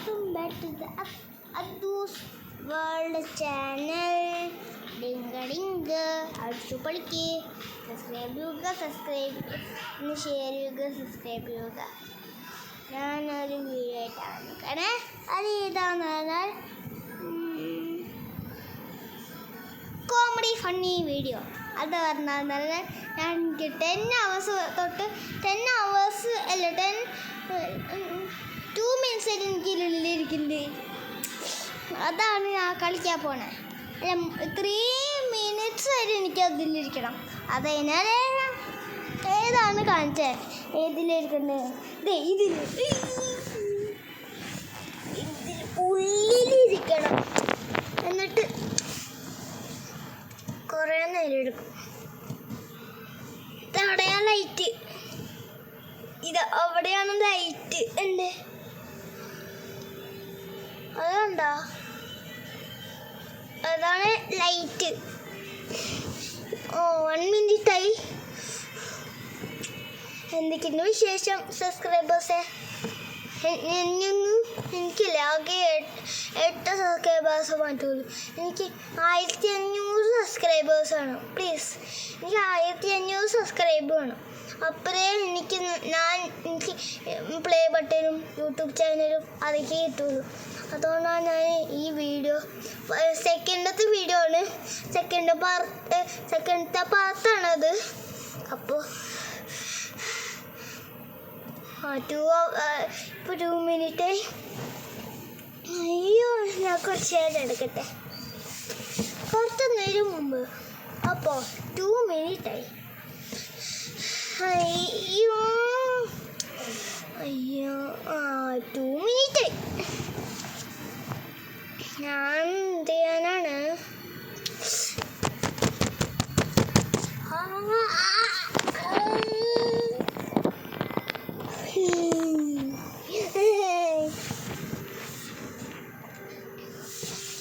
welcome back to the Abdu's World channel. Dinga അടിച്ചു പൊളിക്ക്. Subscribe ചെയ്യുക, share ചെയ്യുക, subscribe ചെയ്യുക. ഞാനൊരു വീഡിയോ ആയിട്ടാണ് നിൽക്കണേ. അത് ഏതാണെന്ന് പറഞ്ഞാൽ കോമഡി ഫണ്ണി വീഡിയോ. അത് പറഞ്ഞാൽ ഞാൻ 10 hours തൊട്ട് 10 hours അല്ല 2 minutes എനിക്കുള്ളിലിരിക്കുന്നത്. അതാണ് ഞാൻ കളിക്കാൻ പോണേ. 3 minutes വരെ എനിക്ക് അതിലിരിക്കണം. അതിനാൽ ഏതാണ് കാണിച്ചത്? ഏതിലിരിക്കുന്നത്? ഇതിൽ ഉള്ളിലിരിക്കണം. എന്നിട്ട് കുറേ നേരം എടുക്കും. ഇതവിടെയാണ് ലൈറ്റ്. ഇത് അവിടെയാണ് ലൈറ്റ് ഉണ്ട്. അതുകൊണ്ടോ? അതാണ് ലൈറ്റ്. 1 minute ആയി. എന്തൊക്കെയുണ്ട് വിശേഷം സബ്സ്ക്രൈബേഴ്സേ? എനിക്കില്ല, ആകെ 8 സബ്സ്ക്രൈബേഴ്സ് പറ്റുള്ളൂ. എനിക്ക് 1500 സബ്സ്ക്രൈബേഴ്സാണ്. പ്ലീസ്, എനിക്ക് 1500 സബ്സ്ക്രൈബ് വേണം. അപ്പോഴേ എനിക്ക് പ്ലേ ബട്ടനും യൂട്യൂബ് ചാനലും അതൊക്കെ കിട്ടുള്ളൂ. അതുകൊണ്ടാണ് ഞാൻ ഈ വീഡിയോ സെക്കൻഡത്തെ വീഡിയോ ആണ്. സെക്കൻഡത്തെ പാർട്ടാണത്. അപ്പോൾ ഇപ്പോൾ 2 minute. അയ്യോ, ഞാൻ കുറച്ച് നേരം എടുക്കട്ടെ, കുറച്ച് നേരം മുമ്പ്. അപ്പോൾ 2 minute ആയി. അയ്യോ 2 minute ആയി. ഞാൻ എന്ത് ചെയ്യാനാണ്?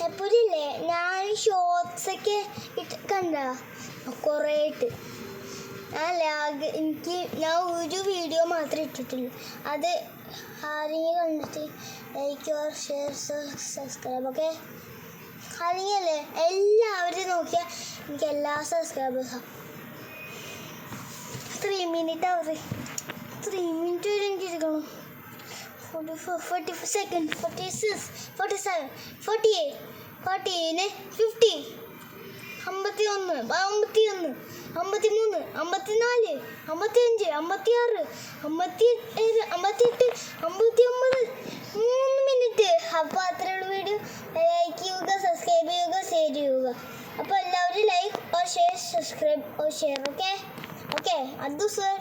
എപ്പോഴില്ലേ ഞാൻ ഷോർട്സൊക്കെ കണ്ട കുറേ ഇട്ട് ഞാൻ ഒരു വീഡിയോ മാത്രമേ ഇട്ടിട്ടുള്ളൂ. അത് ആരെങ്കിലും കണ്ടിട്ട് like or share subscribe. Okay, അറിയല്ലേ? എല്ലാവരും നോക്കിയാൽ എനിക്ക് എല്ലാ സബ്സ്ക്രൈബേഴ്സാണ്. 3 minute ആവറ്. 3 minute വരെ എനിക്ക് ഇരിക്കണം. 44, 45 seconds, 46, 47, 48, 49, 50, 51, 53, 54, 55, 56, 57, 58, 59, 3 minute. അപ്പോൾ അത്രയുള്ള വീഡിയോ. ലൈക്ക് ചെയ്യുക, സബ്സ്ക്രൈബ് ചെയ്യുക, ഷെയർ ചെയ്യുക. അപ്പോൾ എല്ലാവരും like or share, subscribe or share. Okay, Abdu sir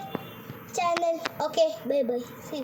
channel. Okay, bye bye, see.